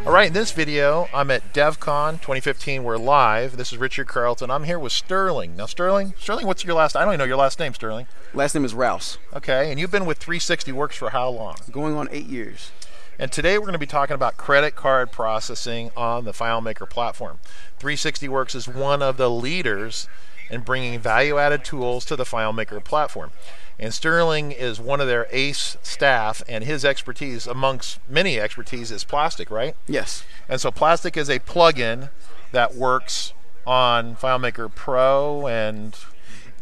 All right, in this video, I'm at DevCon 2015. We're live. This is Richard Carlton. I'm here with Sterling. Now, Sterling, what's your last? I don't even know your last name, Sterling. Last name is Rouse. Okay, and you've been with 360 Works for how long? Going on 8 years. And today we're going to be talking about credit card processing on the FileMaker platform. 360 Works is one of the leaders in bringing value-added tools to the FileMaker platform. And Sterling is one of their ace staff, and his expertise, amongst many expertise, is Plastic, right? Yes. And so Plastic is a plugin that works on FileMaker Pro, and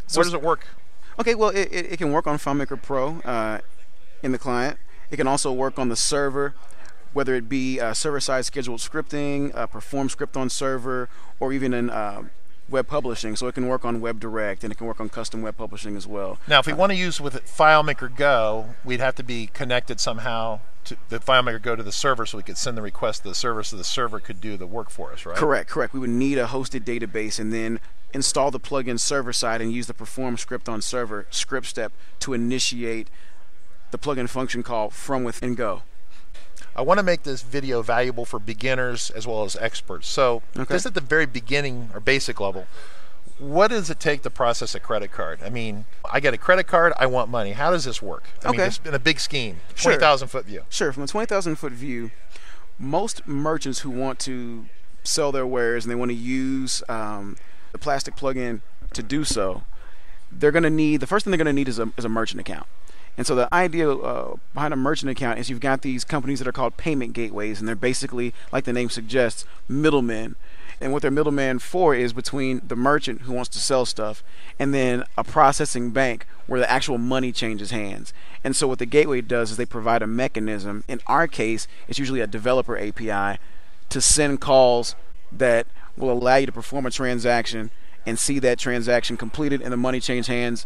so where does it work? Okay, well, it can work on FileMaker Pro in the client. It can also work on the server, whether it be server-side scheduled scripting, perform script on server, or even in web publishing. So it can work on Web Direct, and it can work on custom web publishing as well. Now, if we want to use with FileMaker Go, we'd have to be connected somehow to the FileMaker Go to the server, so we could send the request to the server, so the server could do the work for us, right? Correct. We would need a hosted database, and then install the plugin server side and use the perform script on server script step to initiate the plugin function call from within Go. I want to make this video valuable for beginners as well as experts. So just at the very beginning or basic level, what does it take to process a credit card? I mean, I get a credit card, I want money. How does this work? I mean, just in a big scheme, 20,000 foot view. Sure, from a 20,000 foot view, most merchants who want to sell their wares and they want to use the Plastic plugin to do so, they're going to need, the first thing they're going to need is a merchant account. And so the idea behind a merchant account is you've got these companies that are called payment gateways, and they're basically, like the name suggests, middlemen. And what they're middleman for is between the merchant who wants to sell stuff and then a processing bank where the actual money changes hands. And so what the gateway does is they provide a mechanism. In our case, it's usually a developer API to send calls that will allow you to perform a transaction and see that transaction completed and the money change hands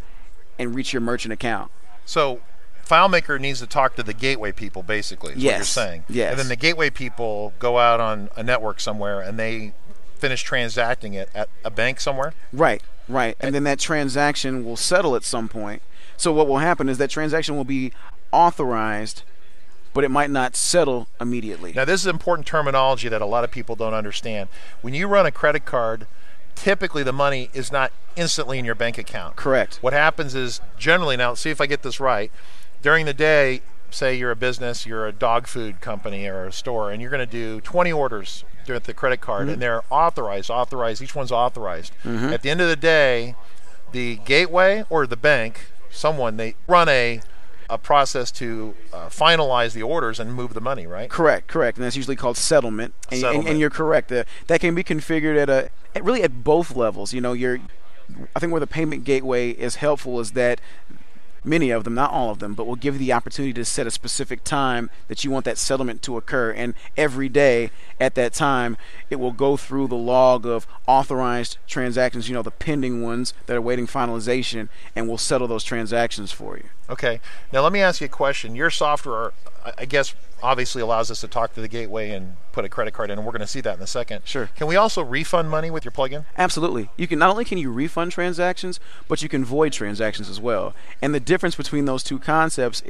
and reach your merchant account. So FileMaker needs to talk to the gateway people, basically, is what you're saying. Yes. And then the gateway people go out on a network somewhere and they finish transacting it at a bank somewhere? Right. And then that transaction will settle at some point. So what will happen is that transaction will be authorized, but it might not settle immediately. Now, this is important terminology that a lot of people don't understand. When you run a credit card, typically the money is not instantly in your bank account. Correct. What happens is, generally, now see if I get this right, during the day, say you're a business, you're a dog food company or a store, and you're going to do 20 orders with the credit card, and they're authorized, each one's authorized. At the end of the day, the gateway or the bank, they run a process to finalize the orders and move the money, right? Correct. And that's usually called settlement. And you're correct. That can be configured really at both levels. You know, I think where the payment gateway is helpful is that many of them, not all of them, but will give you the opportunity to set a specific time that you want that settlement to occur. And every day at that time, it will go through the log of authorized transactions, the pending ones that are waiting finalization, and will settle those transactions for you. Okay. Now let me ask you a question. Your software, I guess, obviously allows us to talk to the gateway and put a credit card in, and we're going to see that in a second. Sure. Can we also refund money with your plugin? Absolutely. You can not only can you refund transactions, but you can void transactions as well. And the difference between those two concepts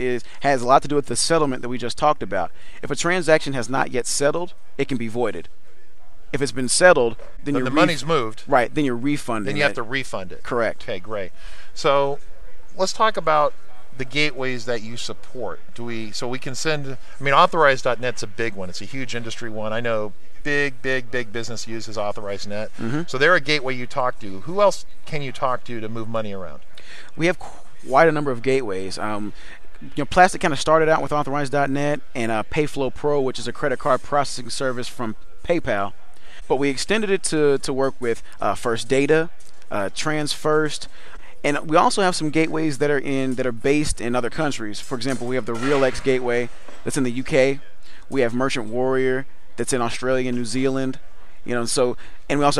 has a lot to do with the settlement that we just talked about. If a transaction has not yet settled, it can be voided. If it's been settled, then the money's moved. Right. Then you're refunding. Then you have to refund it. Correct. Okay, great. So let's talk about the gateways that you support. So we can send, authorized.net's a big one. It's a huge industry one. I know big business uses authorized.net. So they're a gateway you talk to. Who else can you talk to move money around? We have quite a number of gateways. Plastic kind of started out with authorized.net and PayFlow Pro, which is a credit card processing service from PayPal. But we extended it to work with First Data, TransFirst. And we also have some gateways that are based in other countries. For example, we have the RealX gateway that's in the UK. We have Merchant Warrior that's in Australia and New Zealand. And we also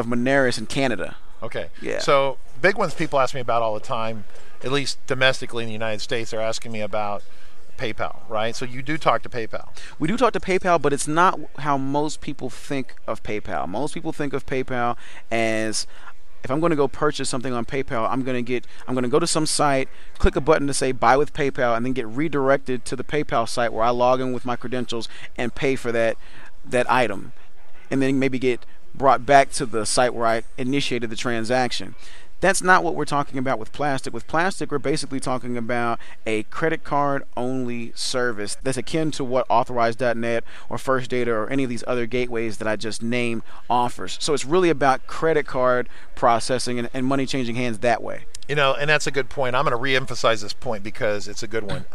have Moneris in Canada. Okay. Yeah. So big ones people ask me about all the time, at least domestically in the United States, they're asking me about PayPal, right? So you do talk to PayPal. We do talk to PayPal, but it's not how most people think of PayPal. Most people think of PayPal as, if I'm going to go purchase something on PayPal, I'm going to go to some site, click a button to say buy with PayPal, and then get redirected to the PayPal site where I log in with my credentials and pay for that that item, and then maybe get brought back to the site where I initiated the transaction. That's not what we're talking about with Plastic. With Plastic, we're basically talking about a credit card only service that's akin to what Authorize.net or First Data or any of these other gateways that I just named offers. So it's really about credit card processing and money changing hands that way. You know, and that's a good point. I'm going to re-emphasize this point because it's a good one.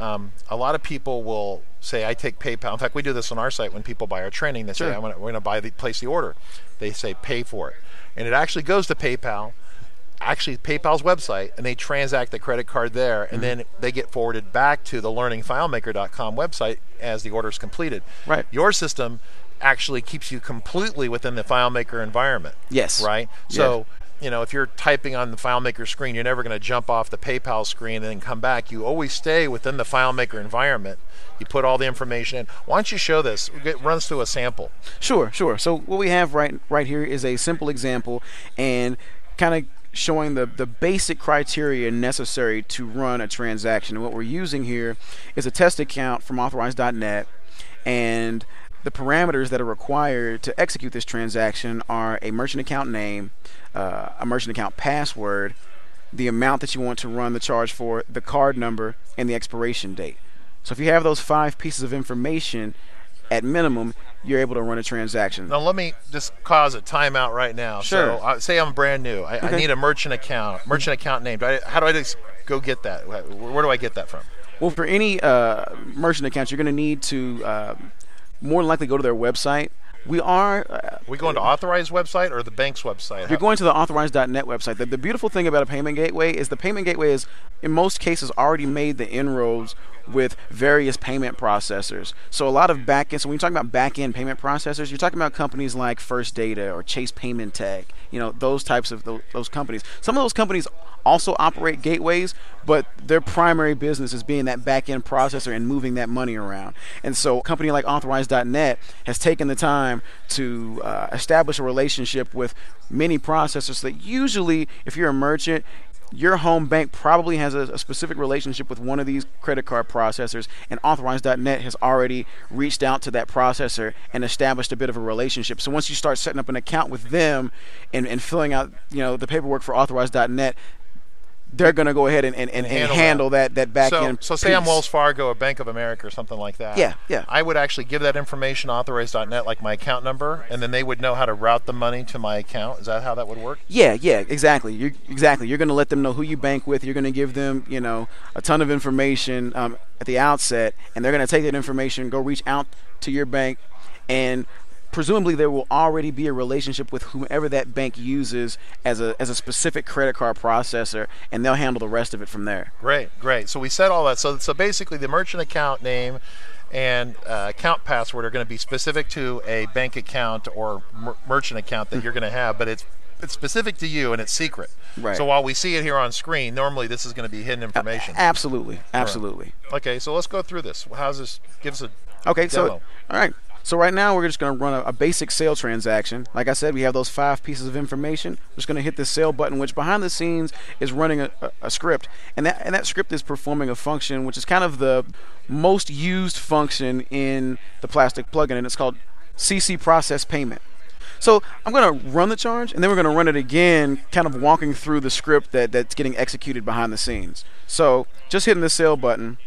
A lot of people will say, I take PayPal. In fact, we do this on our site when people buy our training. They say, we're going to place the order. They say, pay for it. And it actually goes to PayPal, actually PayPal's website, and they transact the credit card there, and then they get forwarded back to the learningfilemaker.com website as the order is completed. Right. Your system actually keeps you completely within the FileMaker environment. Yes. Right? So, you know, if you're typing on the FileMaker screen, you're never going to jump off the PayPal screen and then come back. You always stay within the FileMaker environment. You put all the information in. Why don't you show this? It runs through a sample. Sure. So what we have right here is a simple example, and kind of showing the basic criteria necessary to run a transaction. And what we're using here is a test account from Authorize.net, and the parameters that are required to execute this transaction are a merchant account name, a merchant account password, the amount that you want to run the charge for, the card number, and the expiration date. So if you have those 5 pieces of information, at minimum, you're able to run a transaction. Now let me just cause a timeout right now. Sure. So say I'm brand new. I need a merchant account name. How do I just go get that? Where do I get that from? Well, for any merchant accounts, you're going to need to more than likely go to their website. We going to Authorize website or the bank's website? You're going to the Authorize.net website. The beautiful thing about a payment gateway is the payment gateway is, in most cases, already made the inroads with various payment processors. So a lot of back-end, so when you're talking about back-end payment processors, you're talking about companies like First Data or Chase Payment Tech, you know, those types of those companies. Some of those companies also operate gateways, but their primary business is being that back-end processor and moving that money around. And so a company like Authorize.net has taken the time to establish a relationship with many processors that usually, if you're a merchant, your home bank probably has a specific relationship with one of these credit card processors, and Authorize.net has already reached out to that processor and established a bit of a relationship. So once you start setting up an account with them and filling out, you know, the paperwork for Authorize.net, they're going to go ahead and handle that back end. So say I'm Wells Fargo or Bank of America or something like that. Yeah. I would actually give that information to Authorize.net, like my account number, and then they would know how to route the money to my account. Is that how that would work? Yeah, exactly. You're going to let them know who you bank with. You're going to give them, you know, a ton of information at the outset, and they're going to take that information, go reach out to your bank, and presumably there will already be a relationship with whomever that bank uses as a specific credit card processor, and they'll handle the rest of it from there. Great. So we said all that. So basically the merchant account name and account password are going to be specific to a bank account or merchant account that you're going to have, but it's specific to you and it's secret. Right. So while we see it here on screen, normally this is going to be hidden information. Absolutely. Okay, so let's go through this. How's this? Give us a demo. So all right. So right now we're just going to run a basic sale transaction. Like I said, we have those 5 pieces of information. We're just going to hit the sale button, which behind the scenes is running a script, and that script is performing a function which is kind of the most used function in the Plastic plugin, and it's called CC Process Payment. So I'm going to run the charge, and then we're going to run it again, kind of walking through the script that's getting executed behind the scenes. So just hitting the sale button,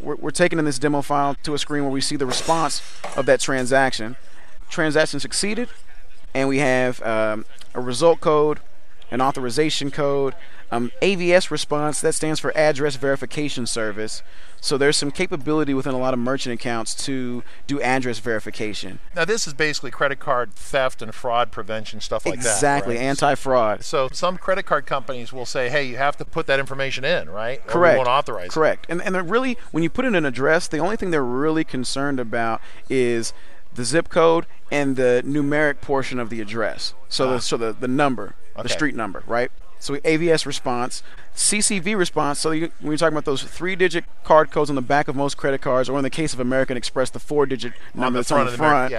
we're taking in this demo file to a screen where we see the response of that transaction. Transaction succeeded, and we have a result code, an authorization code, AVS response, that stands for Address Verification Service. So there's some capability within a lot of merchant accounts to do address verification. Now this is basically credit card theft and fraud prevention, stuff like that. Exactly, right? Anti-fraud. So some credit card companies will say, hey, you have to put that information in, right? Correct. Or we won't authorize it. Correct. And they're really, when you put in an address, the only thing they're really concerned about is the zip code and the numeric portion of the address. So the number, the street number, right? So AVS response, CCV response. So when you're talking about those 3-digit card codes on the back of most credit cards, or in the case of American Express, the 4-digit number that's on the front,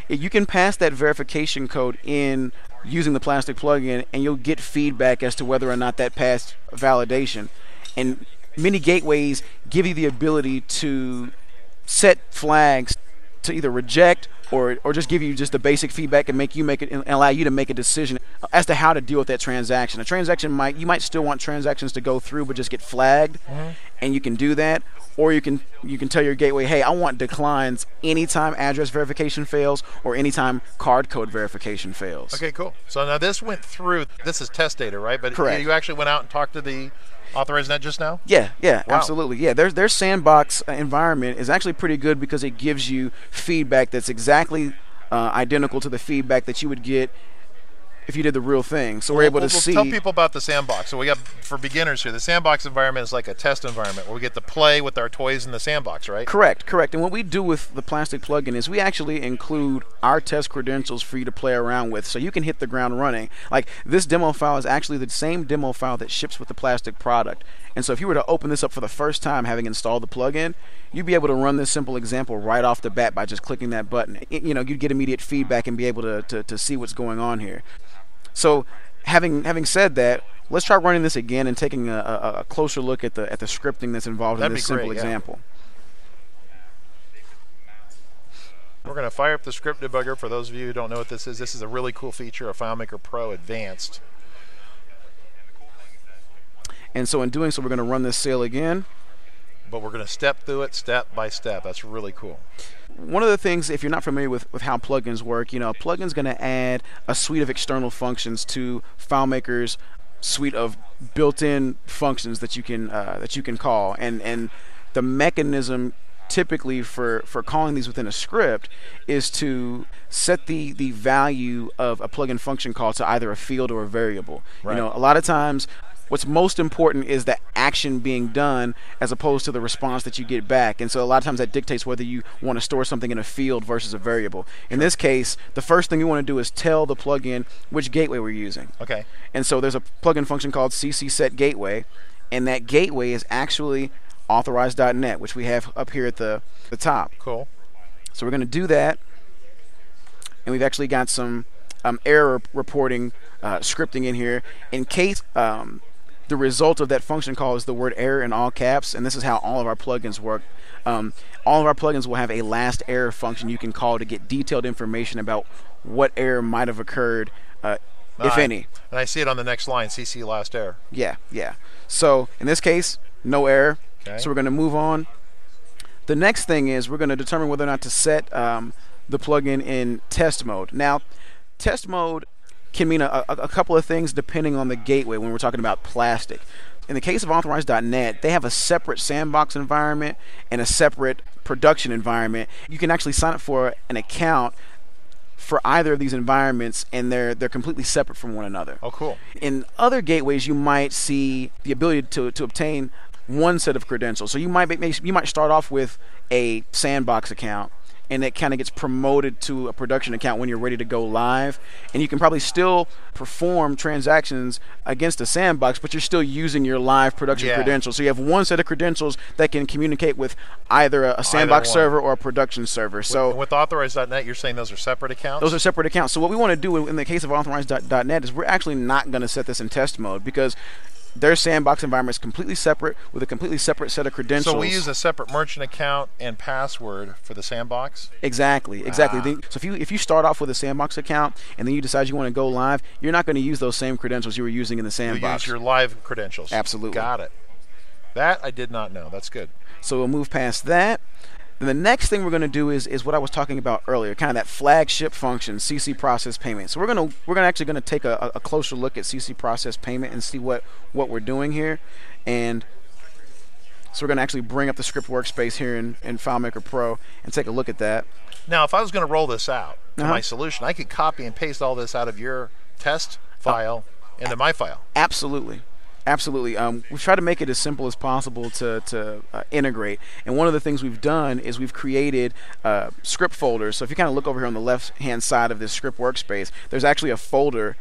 you can pass that verification code in using the Plastic plugin, and you'll get feedback as to whether or not that passed validation. And many gateways give you the ability to set flags to either reject or just give you just the basic feedback and make it and allow you to make a decision as to how to deal with that transaction. A transaction you might still want transactions to go through but just get flagged, and you can do that. Or you can tell your gateway, hey, I want declines anytime address verification fails or anytime card code verification fails. Okay, cool. So now this went through. This is test data, right? But correct. You actually went out and talked to the authorized net just now? Yeah, Wow. absolutely. Yeah, their sandbox environment is actually pretty good because it gives you feedback that's exactly identical to the feedback that you would get if you did the real thing. So we're able to see. Tell people about the sandbox. So we got, for beginners here, the sandbox environment is like a test environment where we get to play with our toys in the sandbox, right? Correct. And what we do with the plastic plugin is we actually include our test credentials for you to play around with, so you can hit the ground running. Like, this demo file is actually the same demo file that ships with the plastic product. And so if you were to open this up for the first time, having installed the plugin, you'd be able to run this simple example right off the bat by just clicking that button. You'd get immediate feedback and be able to see what's going on here. So having said that, let's try running this again and taking a closer look at the scripting that's involved in this simple example. We're going to fire up the script debugger. For those of you who don't know what this is a really cool feature of FileMaker Pro Advanced. And so in doing so, we're going to run this sale again. But we're going to step through it step by step. That's really cool. One of the things, if you're not familiar with how plugins work, a plugin's going to add a suite of external functions to FileMaker's suite of built-in functions that you can call, and the mechanism typically for calling these within a script is to set the value of a plugin function call to either a field or a variable. Right. A lot of times what's most important is the action being done as opposed to the response that you get back. And so a lot of times that dictates whether you want to store something in a field versus a variable. In this case, the first thing you want to do is tell the plugin which gateway we're using. Okay. And so there's a plugin function called ccsetGateway, and that gateway is actually authorized.net, which we have up here at the top. Cool. So we're going to do that, and we've actually got some error reporting scripting in here in case the result of that function call is the word error in all caps, and this is how all of our plugins work. All of our plugins will have a last error function you can call to get detailed information about what error might have occurred, if any. And I see it on the next line, CC last error. Yeah. So in this case, no error. Okay. So we're going to move on. The next thing is we're going to determine whether or not to set the plugin in test mode. Now, test mode can mean a couple of things depending on the gateway when we're talking about plastic. In the case of authorized.net, they have a separate sandbox environment and a separate production environment. You can actually sign up for an account for either of these environments, and they're completely separate from one another. Oh, cool. In other gateways, you might see the ability to obtain one set of credentials. So you might start off with a sandbox account, and it kind of gets promoted to a production account when you're ready to go live. And you can probably still perform transactions against a sandbox, but you're still using your live production credentials. So you have one set of credentials that can communicate with either a sandbox server or a production server. So with authorized.net, you're saying those are separate accounts? Those are separate accounts. So what we want to do in the case of authorized.net is we're actually not going to set this in test mode because their sandbox environment is completely separate with a completely separate set of credentials. So we use a separate merchant account and password for the sandbox? Exactly. So if you start off with a sandbox account and then you decide you want to go live, you're not going to use those same credentials you were using in the sandbox. You use your live credentials. Absolutely. Got it. That I did not know. That's good. So we'll move past that. Then the next thing we're going to do is what I was talking about earlier, kind of that flagship function, CC process payment. So we're actually going to take a closer look at CC process payment and see what we're doing here. And so we're going to actually bring up the script workspace here in FileMaker Pro and take a look at that. Now, if I was going to roll this out to my solution, I could copy and paste all this out of your test file into my file. Absolutely. We've tried to make it as simple as possible to integrate. And one of the things we've done is we've created script folders. So if you kind of look over here on the left-hand side of this script workspace, there's actually a folder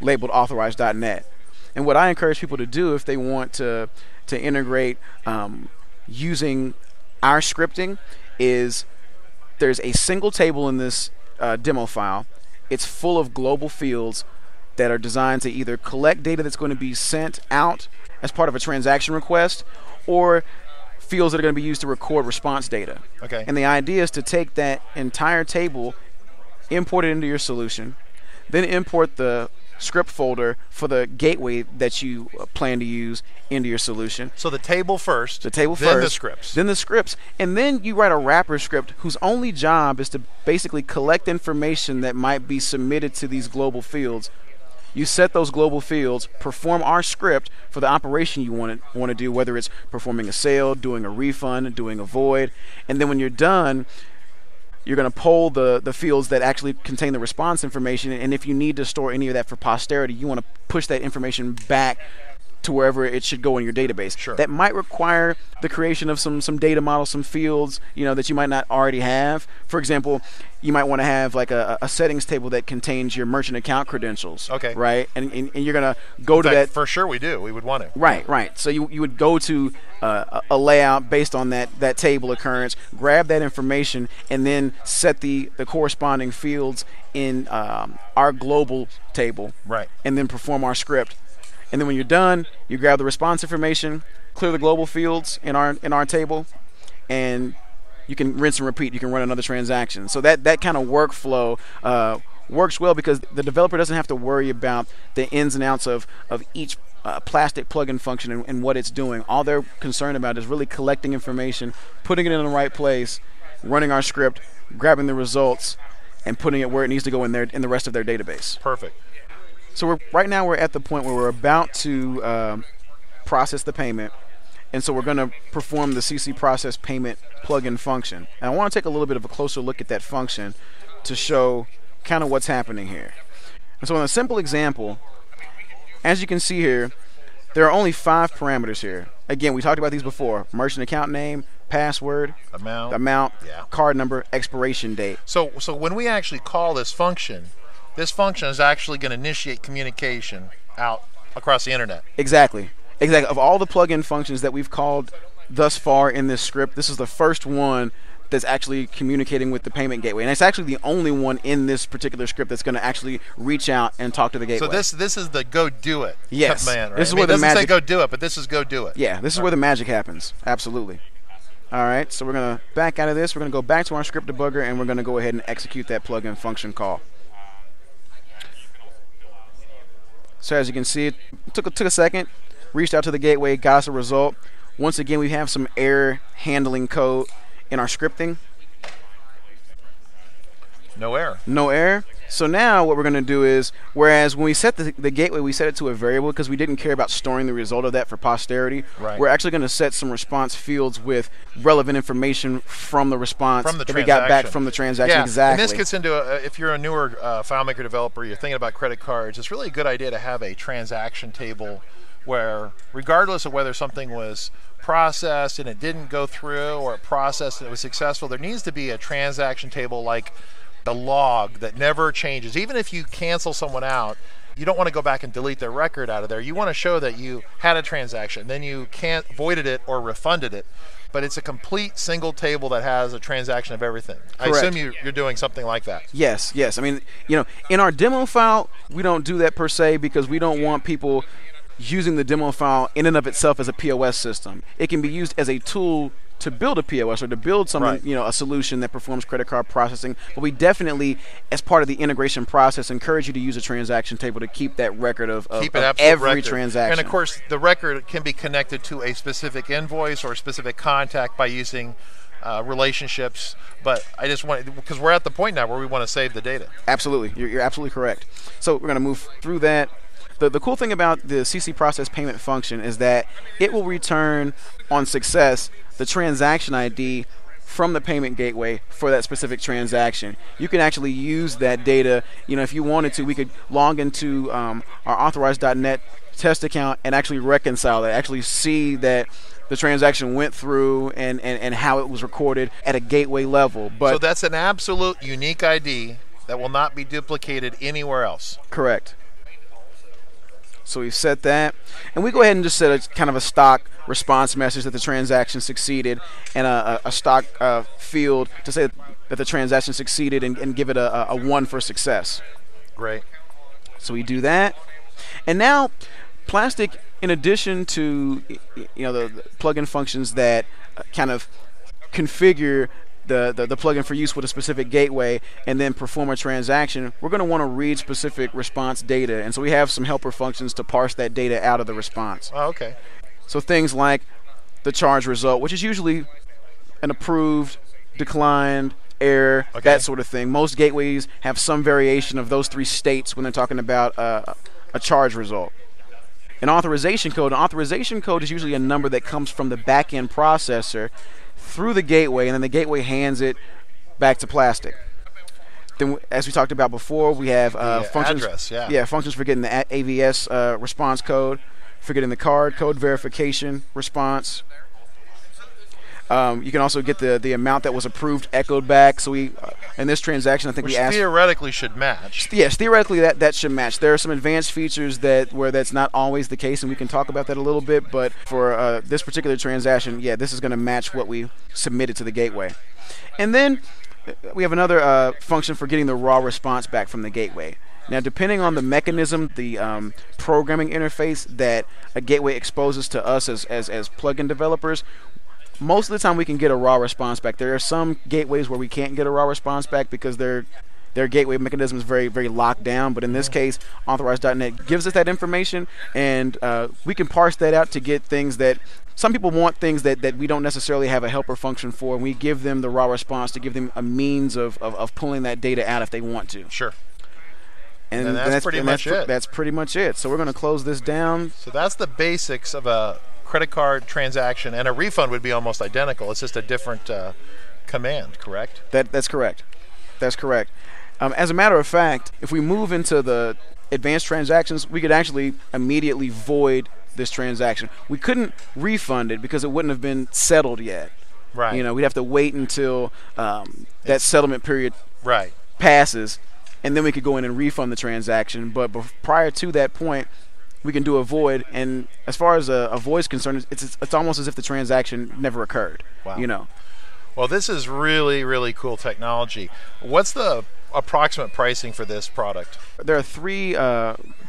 labeled authorized.net. And what I encourage people to do if they want to integrate using our scripting is there's a single table in this demo file. It's full of global fields that are designed to either collect data that's going to be sent out as part of a transaction request or fields that are going to be used to record response data. Okay. And the idea is to take that entire table, import it into your solution, then import the script folder for the gateway that you plan to use into your solution. So the table first. The table then first. the scripts. Then the scripts. And then you write a wrapper script whose only job is to basically collect information that might be submitted to these global fields. You set those global fields, perform our script for the operation you want to do, whether it's performing a sale, doing a refund, doing a void. And then when you're done, you're going to poll the fields that actually contain the response information, and if you need to store any of that for posterity, you want to push that information back to wherever it should go in your database. Sure. That might require the creation of some data models, some fields, that you might not already have. For example, you might want to have like a settings table that contains your merchant account credentials. Okay. Right? And you're going to go to that. For sure we do. We would want to. Right. So you would go to a layout based on that table occurrence, grab that information, and then set the corresponding fields in our global table. Right. And then perform our script. And then when you're done, you grab the response information, clear the global fields in our table, and you can rinse and repeat. You can run another transaction. So that kind of workflow works well because the developer doesn't have to worry about the ins and outs of each plastic plugin function and what it's doing. All they're concerned about is really collecting information, putting it in the right place, running our script, grabbing the results, and putting it where it needs to go in the rest of their database. Perfect. So right now we're at the point where we're about to process the payment, and so we're going to perform the CC process payment plugin function. And I want to take a little bit of a closer look at that function to show kind of what's happening here. And so in a simple example, as you can see here, there are only 5 parameters here. Again, we talked about these before: merchant account name, password, amount, yeah, card number, expiration date. So when we actually call this function is actually going to initiate communication out across the internet. Exactly. Of all the plugin functions that we've called thus far in this script, this is the first one that's actually communicating with the payment gateway. And it's actually the only one in this particular script that's going to actually reach out and talk to the gateway. So this is the go do it yes. command, right? This is where the magic, say go do it, but this is go do it. Yeah, this is where the magic happens. Absolutely. All right, so we're going to back out of this. We're going to go back to our script debugger, and we're going to go ahead and execute that plugin function call. So as you can see, it took a second, reached out to the gateway, got us a result. Once again, we have some error handling code in our scripting. No error. No error. So now what we're going to do is, whereas when we set the gateway, we set it to a variable because we didn't care about storing the result of that for posterity. Right. We're actually going to set some response fields with relevant information from the response that we got back from the transaction. Yeah. Exactly. And this gets into, if you're a newer FileMaker developer, you're thinking about credit cards, it's really a good idea to have a transaction table where, regardless of whether something was processed and it didn't go through, or it processed and it was successful, there needs to be a transaction table like the log that never changes. Even if you cancel someone out, you don't want to go back and delete their record out of there. You want to show that you had a transaction, then you can't voided it or refunded it, but it's a complete single table that has a transaction of everything. Correct. I assume you're doing something like that. Yes. I mean, in our demo file, we don't do that per se because we don't want people using the demo file in and of itself as a POS system. It can be used as a tool to build a POS or to build something, right, a solution that performs credit card processing. But we definitely, as part of the integration process, encourage you to use a transaction table to keep that record of every record. Transaction. And of course, the record can be connected to a specific invoice or a specific contact by using relationships. But I just want, because we're at the point now where we want to save the data. Absolutely, you're absolutely correct. So we're going to move through that. The cool thing about the CC process payment function is that it will return on success the transaction ID from the payment gateway for that specific transaction. You can actually use that data. If you wanted to, we could log into our authorized.net test account and actually reconcile that, actually see that the transaction went through and how it was recorded at a gateway level. But so that's an absolute unique ID that will not be duplicated anywhere else. Correct. So we've set that, and we go ahead and just set a kind of a stock response message that the transaction succeeded, and a stock field to say that the transaction succeeded, and give it a 1 for success. Great. So we do that, and now Plastic, in addition to the plugin functions that kind of configure the plugin for use with a specific gateway and then perform a transaction, we're going to want to read specific response data. And so we have some helper functions to parse that data out of the response. Oh, okay. So things like the charge result, which is usually an approved, declined, error, that sort of thing. Most gateways have some variation of those three states when they're talking about a charge result. An authorization code is usually a number that comes from the back-end processor through the gateway, and then the gateway hands it back to Plastic. Then, as we talked about before, we have functions. Address, functions for getting the AVS response code, for getting the code verification response. You can also get the amount that was approved echoed back. So we, in this transaction, I think which we asked theoretically should match. Yes, theoretically that should match. There are some advanced features where that's not always the case, and we can talk about that a little bit. But for this particular transaction, this is going to match what we submitted to the gateway. And then we have another function for getting the raw response back from the gateway. Now, depending on the mechanism, the programming interface that a gateway exposes to us as plugin developers, most of the time we can get a raw response back. There are some gateways where we can't get a raw response back because their gateway mechanism is very, very locked down. But in this case, Authorize.net gives us that information, and we can parse that out to get things that some people want, things that we don't necessarily have a helper function for, and we give them the raw response to give them a means of pulling that data out if they want to. Sure. And that's pretty much it. That's pretty much it. So we're going to close this down. So that's the basics of a credit card transaction, and a refund would be almost identical. It's just a different command, correct? That's correct. That's correct. As a matter of fact, if we move into the advanced transactions, we could actually immediately void this transaction. We couldn't refund it because it wouldn't have been settled yet. Right. We'd have to wait until that settlement period passes, and then we could go in and refund the transaction. But prior to that point, we can do a void, and as far as a void is concerned, it's almost as if the transaction never occurred. Wow. Well, this is really, really cool technology. What's the approximate pricing for this product? There are three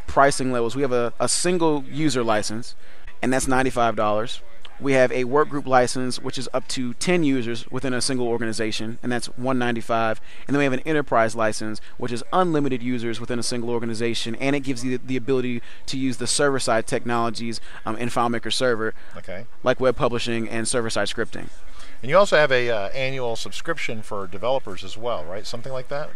pricing levels. We have a single user license, and that's $95. We have a workgroup license, which is up to 10 users within a single organization, and that's $195. And then we have an enterprise license, which is unlimited users within a single organization, and it gives you the ability to use the server-side technologies in FileMaker Server, like web publishing and server-side scripting. And you also have a annual subscription for developers as well, right? Something like that?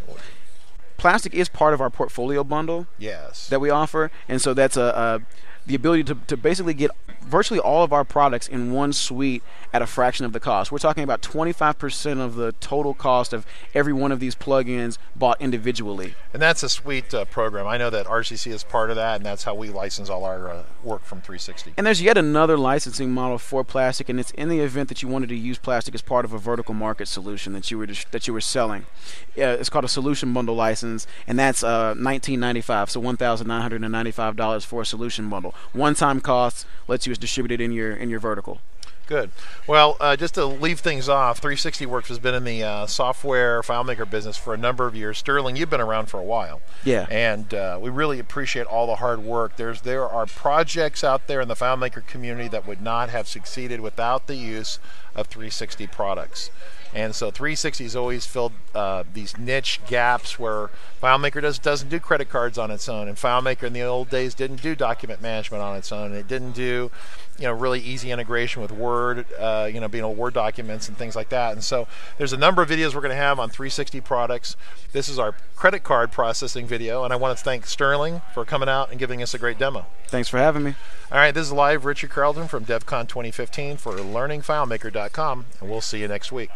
Plastic is part of our portfolio bundle that we offer, and so that's the ability to basically get virtually all of our products in one suite at a fraction of the cost. We're talking about 25% of the total cost of every one of these plugins bought individually. And that's a sweet program. I know that RCC is part of that, and that's how we license all our work from 360. And there's yet another licensing model for Plastic, and it's in the event that you wanted to use Plastic as part of a vertical market solution that you were selling. It's called a solution bundle license, and that's $19.95, so $1,995 for a solution bundle. One-time costs lets you distribute it in your vertical. Good. Well, just to leave things off, 360 Works has been in the software FileMaker business for a number of years. Sterling, you've been around for a while. Yeah. And we really appreciate all the hard work. There are projects out there in the FileMaker community that would not have succeeded without the use of 360 products. And so 360 has always filled these niche gaps where FileMaker doesn't do credit cards on its own, and FileMaker in the old days didn't do document management on its own, and it didn't do really easy integration with Word, being able to Word documents and things like that. And so there's a number of videos we're going to have on 360 products. This is our credit card processing video, and I want to thank Sterling for coming out and giving us a great demo. Thanks for having me. All right, this is live Richard Carlton from DevCon 2015 for LearningFileMaker.com, and we'll see you next week.